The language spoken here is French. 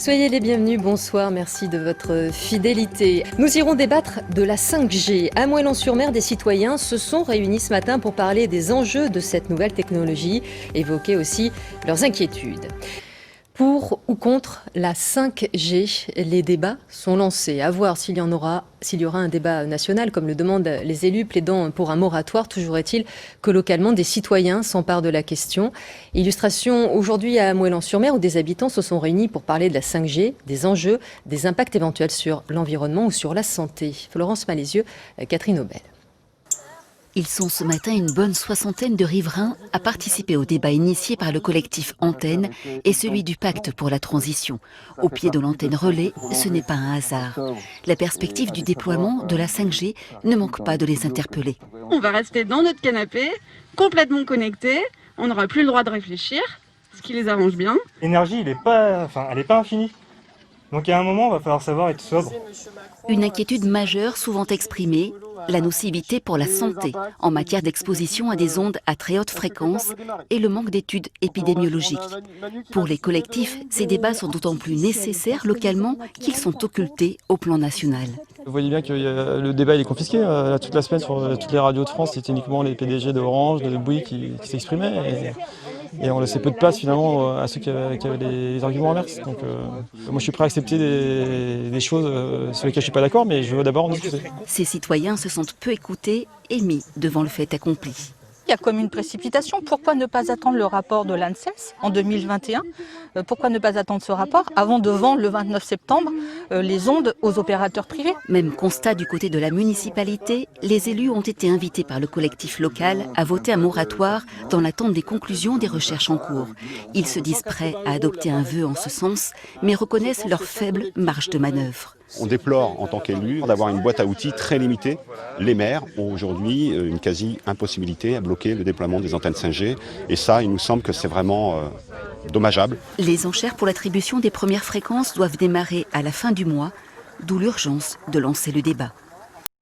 Soyez les bienvenus, bonsoir, merci de votre fidélité. Nous irons débattre de la 5G. À Moëlan-sur-Mer, des citoyens se sont réunis ce matin pour parler des enjeux de cette nouvelle technologie, évoquer aussi leurs inquiétudes. Pour ou contre la 5G, les débats sont lancés. À voir s'il y aura un débat national, comme le demandent les élus plaidant pour un moratoire. Toujours est-il que localement, des citoyens s'emparent de la question. Illustration aujourd'hui à Moëlan-sur-Mer, où des habitants se sont réunis pour parler de la 5G, des enjeux, des impacts éventuels sur l'environnement ou sur la santé. Florence Malézieux, Catherine Aubel. Ils sont ce matin une bonne soixantaine de riverains à participer au débat initié par le collectif Antenne et celui du Pacte pour la transition. Au pied de l'antenne relais, ce n'est pas un hasard. La perspective du déploiement de la 5G ne manque pas de les interpeller. On va rester dans notre canapé, complètement connectés, on n'aura plus le droit de réfléchir, ce qui les arrange bien. L'énergie, elle est pas infinie. Donc à un moment, il va falloir savoir être sobre. Une inquiétude majeure souvent exprimée, la nocivité pour la santé en matière d'exposition à des ondes à très haute fréquence et le manque d'études épidémiologiques. Pour les collectifs, ces débats sont d'autant plus nécessaires localement qu'ils sont occultés au plan national. Vous voyez bien que le débat il est confisqué. Toute la semaine sur toutes les radios de France, c'était uniquement les PDG d'Orange, de Bouygues qui s'exprimaient. Et on laissait peu de place finalement à ceux qui avaient les arguments inverses. Donc moi je suis prêt à accepter des choses sur lesquelles je ne suis pas d'accord, mais je veux d'abord en discuter. Ces citoyens se sentent peu écoutés et mis devant le fait accompli. Il y a comme une précipitation. Pourquoi ne pas attendre le rapport de l'ANSES en 2021 ? Pourquoi ne pas attendre ce rapport avant de vendre le 29 septembre les ondes aux opérateurs privés ? Même constat du côté de la municipalité, les élus ont été invités par le collectif local à voter un moratoire dans l'attente des conclusions des recherches en cours. Ils se disent prêts à adopter un vœu en ce sens, mais reconnaissent leur faible marge de manœuvre. On déplore en tant qu'élu d'avoir une boîte à outils très limitée. Les maires ont aujourd'hui une quasi-impossibilité à bloquer le déploiement des antennes 5G. Et ça, il nous semble que c'est vraiment dommageable. Les enchères pour l'attribution des premières fréquences doivent démarrer à la fin du mois, d'où l'urgence de lancer le débat.